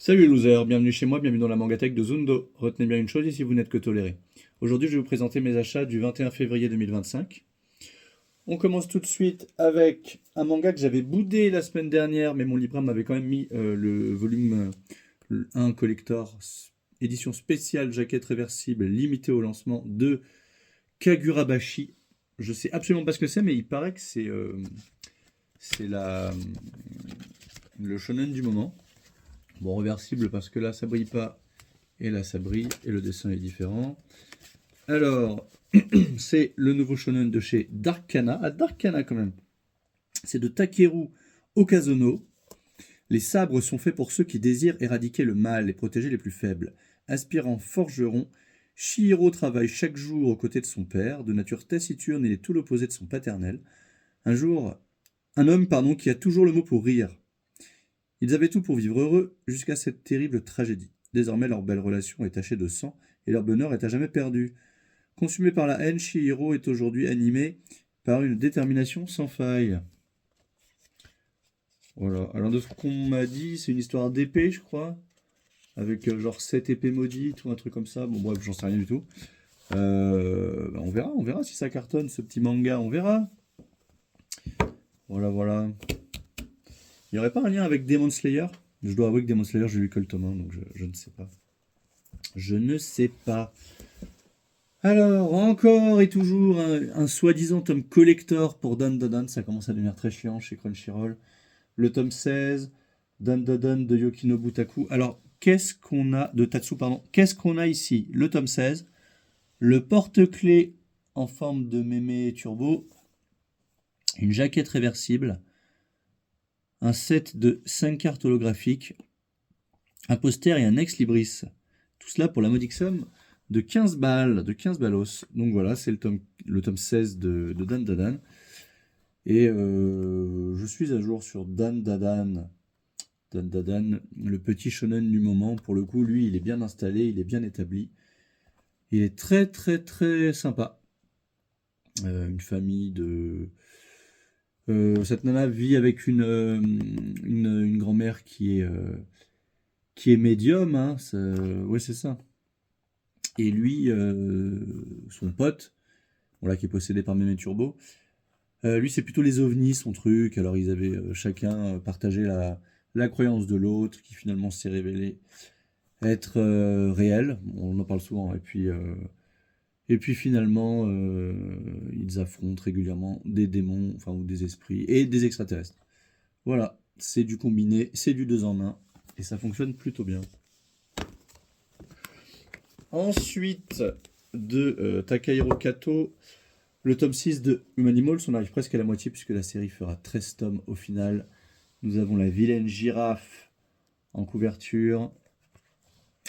Salut les losers, bienvenue chez moi, bienvenue dans la Mangatech de Zundo. Retenez bien une chose ici, vous n'êtes que tolérés. Aujourd'hui, je vais vous présenter mes achats du 21 février 2025. On commence tout de suite avec un manga que j'avais boudé la semaine dernière, mais mon libraire m'avait quand même mis le volume 1 collector, édition spéciale, jaquette réversible, limitée au lancement de Kagurabashi. Je sais absolument pas ce que c'est, mais il paraît que c'est le shonen du moment. Bon, réversible parce que là, ça brille pas. Et là, ça brille et le dessin est différent. Alors, c'est le nouveau shonen de chez Darkana. Ah, Darkana quand même. C'est de Takeru Okazono. Les sabres sont faits pour ceux qui désirent éradiquer le mal et protéger les plus faibles. Aspirant forgeron, Shihiro travaille chaque jour aux côtés de son père, de nature taciturne et tout l'opposé de son paternel. Un homme qui a toujours le mot pour rire. Ils avaient tout pour vivre heureux jusqu'à cette terrible tragédie. Désormais, leur belle relation est tachée de sang et leur bonheur est à jamais perdu. Consumé par la haine, Chihiro est aujourd'hui animé par une détermination sans faille. Voilà. Alors de ce qu'on m'a dit, c'est une histoire d'épée, je crois, avec genre 7 épées maudites ou un truc comme ça. Bon bref, j'en sais rien du tout. On verra si ça cartonne ce petit manga, on verra. Voilà, voilà. Il n'y aurait pas un lien avec Demon Slayer? Je dois avouer que Demon Slayer, j'ai lu que le tome 1, donc je ne sais pas. Je ne sais pas. Alors, encore et toujours un soi-disant tome collector pour Dan Da Dan. Ça commence à devenir très chiant chez Crunchyroll. Le tome 16, Dan Da Dan de Yokinobu Taku. Alors, qu'est-ce qu'on a de Tatsu, pardon. Qu'est-ce qu'on a ici? Le tome 16, le porte-clés en forme de mémé turbo, une jaquette réversible, un set de 5 cartes holographiques, un poster et un ex-libris. Tout cela pour la modique somme de 15 balles, de 15 ballos. Donc voilà, c'est le tome 16 de Dan Dadan. Et je suis à jour sur Dan Dadan. Dan Dadan, le petit shonen du moment. Pour le coup, lui, il est bien installé, il est bien établi. Il est très très très sympa. Une famille de... cette nana vit avec une grand-mère qui est médium. Hein, ouais, c'est ça. Et lui, son pote, voilà, qui est possédé par Mémé Turbo, lui, c'est plutôt les ovnis, son truc. Alors, ils avaient chacun partagé la croyance de l'autre, qui finalement s'est révélé être réel. On en parle souvent. Et puis finalement, ils affrontent régulièrement des démons, enfin, ou des esprits, et des extraterrestres. Voilà, c'est du combiné, c'est du deux en un, et ça fonctionne plutôt bien. Ensuite, de Takahiro Kato, le tome 6 de Humanimals, on arrive presque à la moitié puisque la série fera 13 tomes au final. Nous avons la vilaine girafe en couverture.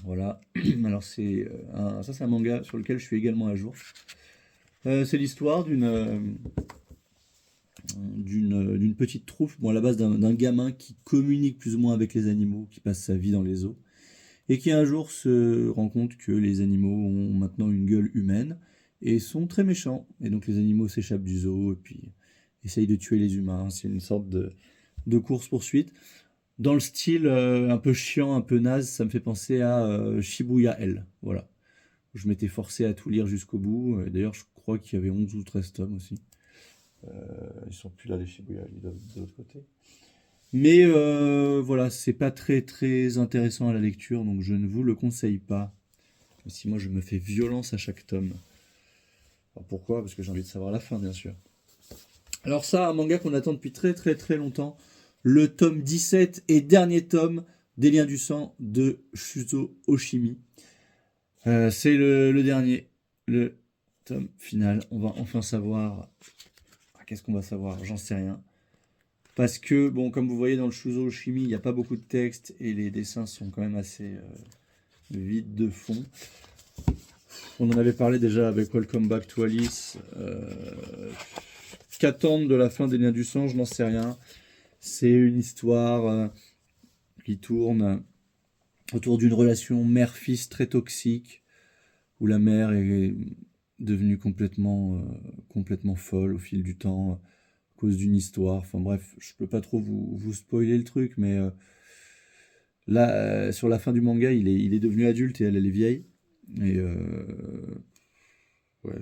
Voilà. Alors ça c'est un manga sur lequel je suis également à jour. C'est l'histoire d'une petite troupe, bon à la base d'un gamin qui communique plus ou moins avec les animaux, qui passe sa vie dans les eaux, et qui un jour se rend compte que les animaux ont maintenant une gueule humaine et sont très méchants. Et donc les animaux s'échappent du zoo et puis essayent de tuer les humains. C'est une sorte de course-poursuite. Dans le style un peu chiant, un peu naze, ça me fait penser à Shibuya L. Voilà. Je m'étais forcé à tout lire jusqu'au bout. Et d'ailleurs, je crois qu'il y avait 11 ou 13 tomes aussi. Ils sont plus là, les Shibuya, ils doivent être de l'autre côté. Mais voilà, c'est pas très très intéressant à la lecture, donc je ne vous le conseille pas. Même si moi je me fais violence à chaque tome. Alors pourquoi? Parce que j'ai envie de savoir la fin, bien sûr. Alors ça, un manga qu'on attend depuis très très très longtemps. Le tome 17 et dernier tome des Liens du Sang de Shuzo Oshimi. C'est le dernier, le tome final. On va enfin savoir. Qu'est-ce qu'on va savoir? J'en sais rien. Parce que, bon, comme vous voyez dans le Shuzo Oshimi, il n'y a pas beaucoup de texte et les dessins sont quand même assez vides de fond. On en avait parlé déjà avec Welcome Back to Alice. Qu'attendre de la fin des Liens du Sang, je n'en sais rien. C'est une histoire qui tourne autour d'une relation mère-fils très toxique, où la mère est devenue complètement folle au fil du temps, à cause d'une histoire. Enfin bref, je peux pas trop vous spoiler le truc, mais Là, sur la fin du manga, il est devenu adulte et elle est vieille. Et ouais,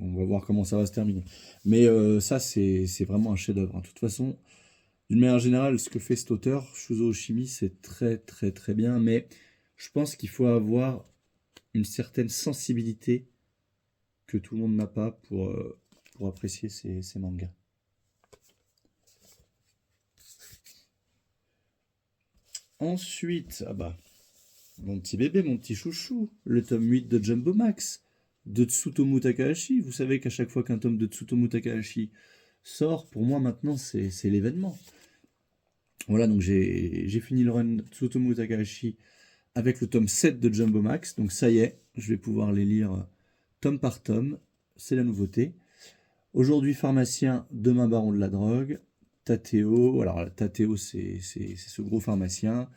on va voir comment ça va se terminer. Mais ça, c'est vraiment un chef-d'œuvre, hein. De toute façon, d'une manière générale, ce que fait cet auteur, Shuzo Oshimi, c'est très très très bien. Mais je pense qu'il faut avoir une certaine sensibilité que tout le monde n'a pas pour apprécier ces mangas. Ensuite, ah bah, mon petit bébé, mon petit chouchou, le tome 8 de Jumbo Max, de Tsutomu Takahashi. Vous savez qu'à chaque fois qu'un tome de Tsutomu Takahashi sort, pour moi maintenant, c'est l'événement. Voilà, donc j'ai fini le run Tsutomu Takahashi avec le tome 7 de Jumbo Max. Donc ça y est, je vais pouvoir les lire tome par tome. C'est la nouveauté. Aujourd'hui pharmacien, demain baron de la drogue. Tateo, alors Tateo c'est ce gros pharmacien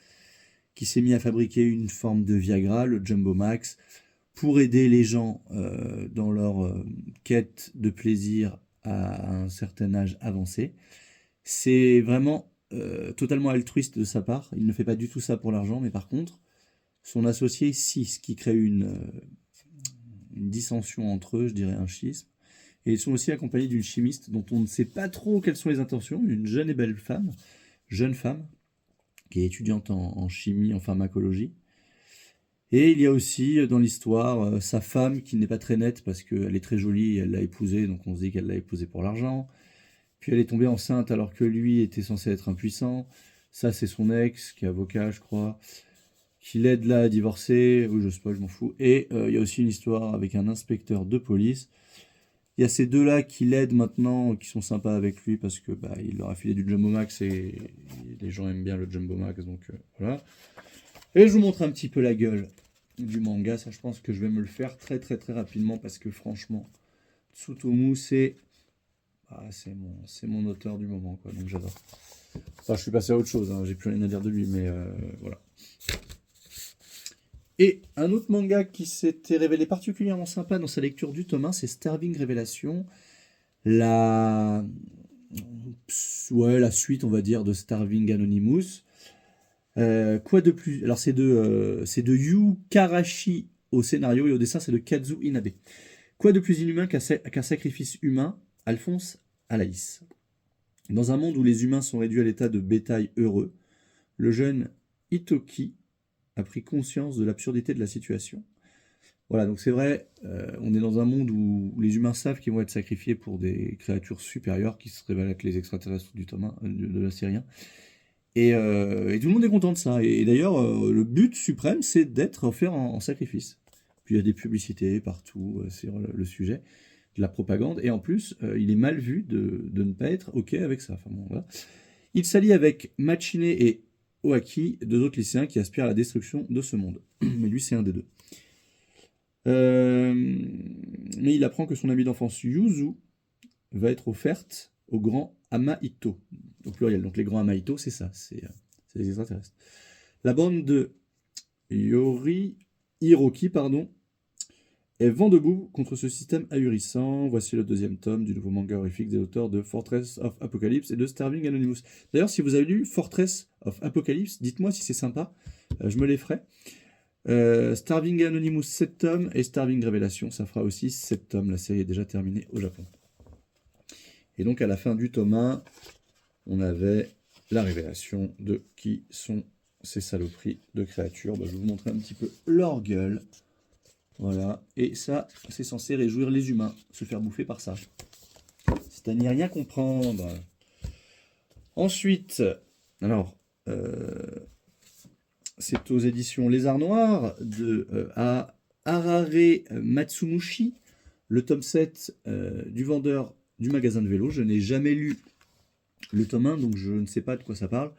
qui s'est mis à fabriquer une forme de Viagra, le Jumbo Max, pour aider les gens dans leur quête de plaisir à un certain âge avancé. C'est vraiment totalement altruiste de sa part. Il ne fait pas du tout ça pour l'argent, mais par contre, son associé, si, ce qui crée une dissension entre eux, je dirais un schisme. Et ils sont aussi accompagnés d'une chimiste dont on ne sait pas trop quelles sont les intentions, une jeune et belle femme, jeune femme, qui est étudiante en chimie, en pharmacologie. Et il y a aussi dans l'histoire sa femme qui n'est pas très nette parce qu'elle est très jolie et elle l'a épousé, donc on se dit qu'elle l'a épousé pour l'argent. Puis elle est tombée enceinte alors que lui était censé être impuissant. Ça, c'est son ex, qui est avocat, je crois, qui l'aide là à divorcer. Oui, je sais pas, je m'en fous. Et il y a aussi une histoire avec un inspecteur de police. Il y a ces deux-là qui l'aident maintenant, qui sont sympas avec lui parce que bah, il leur a filé du Jumbo Max et les gens aiment bien le Jumbo Max, donc voilà. Et je vous montre un petit peu la gueule du manga. Ça, je pense que je vais me le faire très très très rapidement parce que franchement, Tsutomu, c'est mon auteur du moment, quoi. Donc j'adore. Enfin, je suis passé à autre chose, hein, j'ai plus rien à dire de lui, mais voilà. Et un autre manga qui s'était révélé particulièrement sympa dans sa lecture du tome 1, c'est Starving Révélation. La... Ouais, la suite, on va dire, de Starving Anonymous. Quoi de plus? Alors, c'est de Yu Karashi au scénario et au dessin, c'est de Kazu Inabe. Quoi de plus inhumain qu'un sacrifice humain? Alphonse Alaïs. Dans un monde où les humains sont réduits à l'état de bétail heureux, le jeune Itoki a pris conscience de l'absurdité de la situation. Voilà, donc c'est vrai, on est dans un monde où les humains savent qu'ils vont être sacrifiés pour des créatures supérieures qui se révèlent être les extraterrestres du tome 1, de la Syrien. Et tout le monde est content de ça. Et d'ailleurs, le but suprême, c'est d'être offert en sacrifice. Puis il y a des publicités partout sur le sujet, de la propagande. Et en plus, il est mal vu de ne pas être OK avec ça. Enfin, bon, voilà. Il s'allie avec Machine et Oaki, deux autres lycéens qui aspirent à la destruction de ce monde. Mais lui, c'est un des deux. Mais il apprend que son ami d'enfance Yuzu va être offerte au grand Amaito, au pluriel. Donc les grands Amaito, c'est ça, c'est les extraterrestres. La bande de Hiroki, est vent debout contre ce système ahurissant. Voici le deuxième tome du nouveau manga horrifique des auteurs de Fortress of Apocalypse et de Starving Anonymous. D'ailleurs, si vous avez lu Fortress of Apocalypse, dites-moi si c'est sympa, je me les ferai. Starving Anonymous 7 tomes et Starving Révélation, ça fera aussi 7 tomes. La série est déjà terminée au Japon. Et donc à la fin du tome 1, on avait la révélation de qui sont ces saloperies de créatures. Je vais vous montrer un petit peu leur gueule. Voilà. Et ça, c'est censé réjouir les humains, se faire bouffer par ça. C'est à n'y rien comprendre. Ensuite, alors, c'est aux éditions Lézard Noir de Harare Matsumushi, le tome 7 du vendeur du magasin de vélo. Je n'ai jamais lu le tome 1, donc je ne sais pas de quoi ça parle,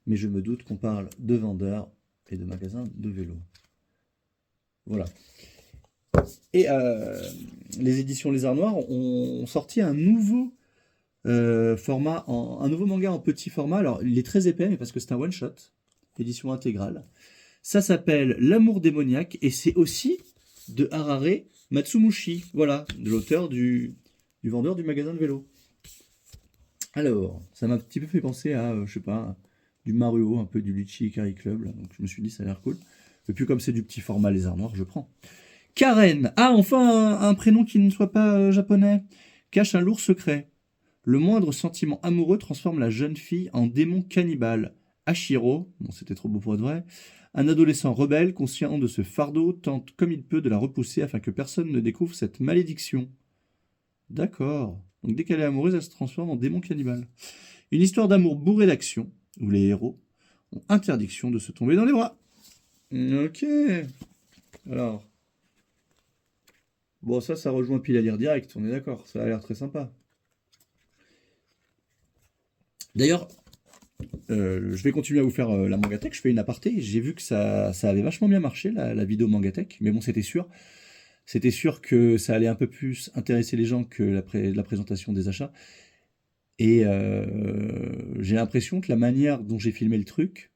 mais je me doute qu'on parle de vendeur et de magasin de vélo. Voilà. Et les éditions Lézard Noir ont sorti un nouveau format, un nouveau manga en petit format. Alors, il est très épais, mais parce que c'est un one-shot, édition intégrale. Ça s'appelle L'amour démoniaque, et c'est aussi de Harare Matsumushi, voilà, de l'auteur du vendeur du magasin de vélo. Alors, ça m'a un petit peu fait penser à, je sais pas, du Maruo, un peu du Litchi Ikari Club. Là. Donc je me suis dit, ça a l'air cool. Et puis comme c'est du petit format lézard noir, je prends. Karen. Ah, enfin un prénom qui ne soit pas japonais. Cache un lourd secret. Le moindre sentiment amoureux transforme la jeune fille en démon cannibale. Hashiro, bon c'était trop beau pour être vrai, un adolescent rebelle, conscient de ce fardeau, tente comme il peut de la repousser afin que personne ne découvre cette malédiction. D'accord. Donc dès qu'elle est amoureuse, elle se transforme en démon cannibale. Une histoire d'amour bourrée d'action, où les héros ont interdiction de se tomber dans les bras. Ok. Alors. Bon, ça rejoint Pile à lire direct, on est d'accord. Ça a l'air très sympa. D'ailleurs, je vais continuer à vous faire la Mangatech. Je fais une aparté. J'ai vu que ça avait vachement bien marché, la vidéo Mangatech. Mais bon, c'était sûr. C'était sûr que ça allait un peu plus intéresser les gens que la présentation des achats. Et j'ai l'impression que la manière dont j'ai filmé le truc,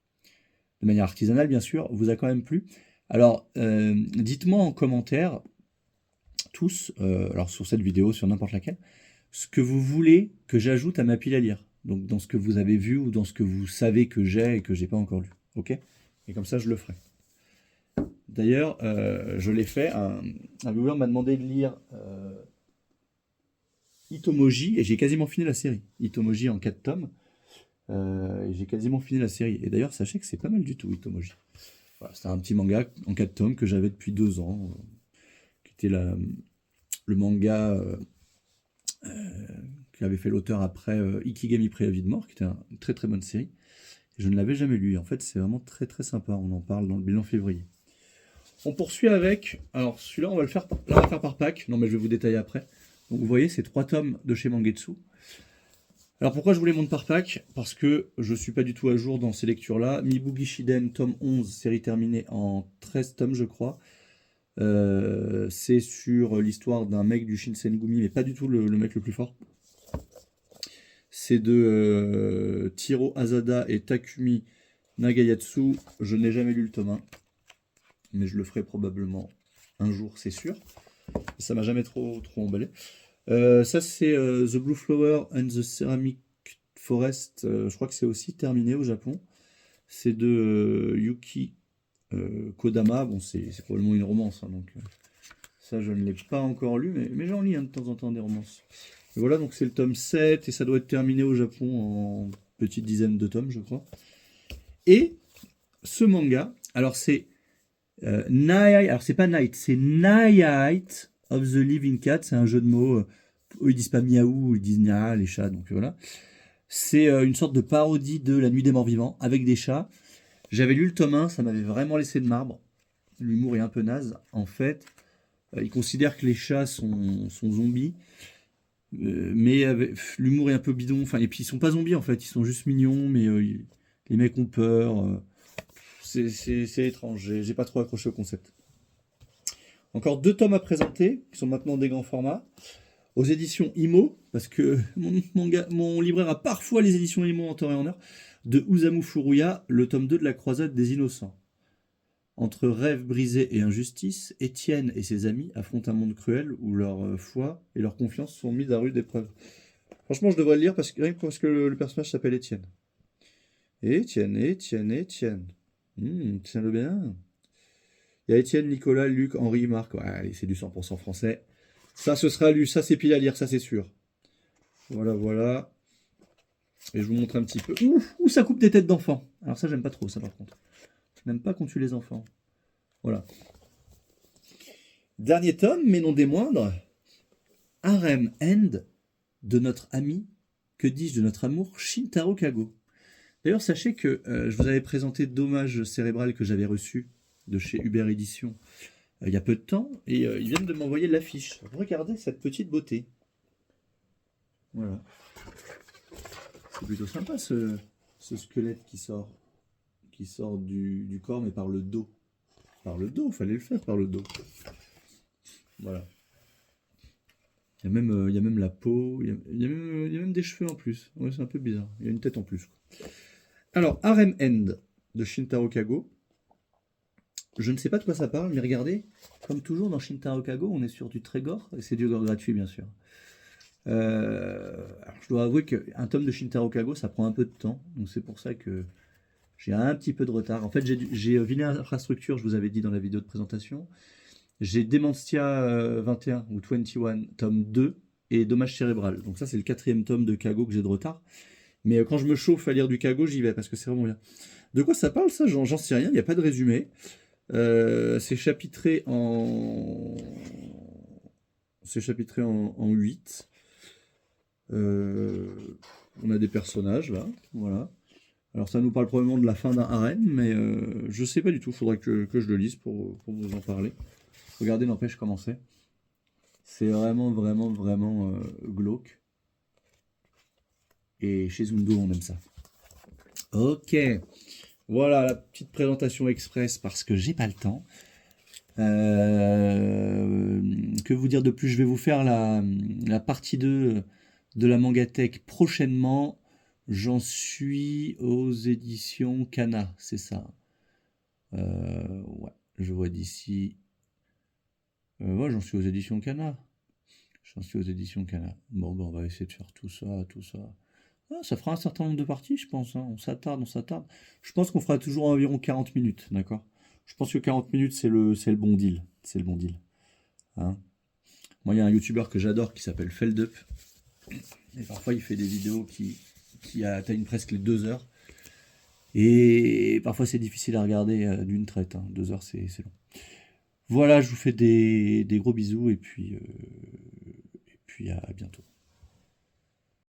de manière artisanale bien sûr, vous a quand même plu. Alors, dites-moi en commentaire, tous, alors sur cette vidéo, sur n'importe laquelle, ce que vous voulez que j'ajoute à ma pile à lire. Donc dans ce que vous avez vu ou dans ce que vous savez que j'ai et que j'ai pas encore lu. Ok? Et comme ça, je le ferai. D'ailleurs, je l'ai fait. Un viewer m'a demandé de lire Itomoji et j'ai quasiment fini la série. Itomoji en 4 tomes. Et j'ai quasiment fini la série. Et d'ailleurs, sachez que c'est pas mal du tout, Itomoji. Voilà, c'est un petit manga en 4 tomes que j'avais depuis 2 ans. Qui était le manga qu'avait fait l'auteur après Ikigami Préavis de mort, qui était une très très bonne série. Et je ne l'avais jamais lu. Et en fait, c'est vraiment très très sympa. On en parle dans le bilan février. On poursuit avec. Alors, celui-là, on va le faire par pack. Non, mais je vais vous détailler après. Donc, vous voyez, c'est 3 tomes de chez Mangetsu. Alors, pourquoi je vous les montre par pack? Parce que je ne suis pas du tout à jour dans ces lectures-là. Mibugi Shiden, tome 11, série terminée en 13 tomes, je crois. C'est sur l'histoire d'un mec du Shinsengumi, mais pas du tout le mec le plus fort. C'est de Tiro Asada et Takumi Nagayatsu. Je n'ai jamais lu le tome 1, mais je le ferai probablement un jour, c'est sûr. Ça m'a jamais trop emballé. Ça, c'est The Blue Flower and the Ceramic Forest. Je crois que c'est aussi terminé au Japon. C'est de Yuki Kodama. Bon, c'est probablement une romance, hein, donc ça, je ne l'ai pas encore lu, mais j'en lis hein, de temps en temps des romances. Et voilà, donc c'est le tome 7 et ça doit être terminé au Japon en petite dizaine de tomes, je crois. Et ce manga, alors c'est alors c'est pas Night, c'est Night of the Living Cat, c'est un jeu de mots. Eux, ils disent pas miaou, ils disent nia, les chats, donc voilà. C'est une sorte de parodie de La Nuit des Morts Vivants avec des chats. J'avais lu le tome 1, ça m'avait vraiment laissé de marbre. L'humour est un peu naze. En fait, ils considèrent que les chats sont zombies. Mais l'humour est un peu bidon. Enfin, et puis ils sont pas zombies en fait, ils sont juste mignons, mais les mecs ont peur. C'est étrange, j'ai pas trop accroché au concept. Encore 2 tomes à présenter, qui sont maintenant des grands formats. Aux éditions Imo, parce que mon libraire a parfois les éditions Imo en temps et en heure, de Osamu Furuya, le tome 2 de la croisade des innocents. Entre rêves brisés et injustice, Étienne et ses amis affrontent un monde cruel où leur foi et leur confiance sont mises à rude épreuve. Franchement, je devrais le lire parce que le personnage s'appelle Étienne. Étienne. Tiens-le bien. Il y a Étienne, Nicolas, Luc, Henri, Marc. Ouais, allez, c'est du 100% français. Ça, ce sera lu. Ça, c'est pile à lire. Ça, c'est sûr. Voilà. Et je vous montre un petit peu. Ouh, ça coupe des têtes d'enfants. Alors ça, j'aime pas trop, ça, par contre. Je n'aime pas qu'on tue les enfants. Voilà. Dernier tome, mais non des moindres. Harem End de notre ami, que dis-je, de notre amour, Shintaro Kago. D'ailleurs, sachez que je vous avais présenté Dommage cérébral que j'avais reçu de chez Uber Édition il y a peu de temps, et ils viennent de m'envoyer l'affiche. Regardez cette petite beauté. Voilà. C'est plutôt sympa ce squelette qui sort du corps, mais par le dos. Par le dos, fallait le faire par le dos. Voilà. Il y a même la peau, il y a même des cheveux en plus. Ouais, c'est un peu bizarre. Il y a une tête en plus. Alors, Harem End de Shintaro Kago. Je ne sais pas de quoi ça parle, mais regardez, comme toujours dans Shintaro Kago, on est sur du très gore, et c'est du gore gratuit bien sûr. Alors, je dois avouer qu'un tome de Shintaro Kago, ça prend un peu de temps, donc c'est pour ça que J'ai un petit peu de retard. En fait, j'ai Villain Infrastructure, je vous avais dit dans la vidéo de présentation. J'ai Dementia 21 ou 21, tome 2, et Dommage cérébral. Donc ça, c'est le 4e tome de Kago que j'ai de retard. Mais quand je me chauffe à lire du Kago, j'y vais, parce que c'est vraiment bien. De quoi ça parle, ça? J'en sais rien, il n'y a pas de résumé. C'est chapitré en... C'est chapitré en 8. On a des personnages, là, voilà. Alors ça nous parle probablement de la fin d'un harem, mais je sais pas du tout, faudrait que je le lise pour vous en parler. Regardez, n'empêche comment c'est. C'est vraiment, vraiment, vraiment glauque. Et chez Zundo, on aime ça. Ok, voilà la petite présentation express parce que j'ai pas le temps. Que vous dire de plus? Je vais vous faire la partie 2 de la Mangatech prochainement. J'en suis aux éditions Kana, c'est ça. Ouais, je vois d'ici. Ouais, j'en suis aux éditions Kana. J'en suis aux éditions Kana. Bon, on va essayer de faire tout ça, tout ça. Ah, ça fera un certain nombre de parties, je pense, hein. On s'attarde, on s'attarde. Je pense qu'on fera toujours environ 40 minutes, d'accord? Je pense que 40 minutes, c'est le bon deal. C'est le bon deal. Hein. Moi, il y a un youtubeur que j'adore qui s'appelle Feldup. Et parfois, il fait des vidéos qui atteignent presque les 2 heures. Et parfois, c'est difficile à regarder d'une traite. Hein. 2 heures, c'est long. Voilà, je vous fais des gros bisous et puis à bientôt.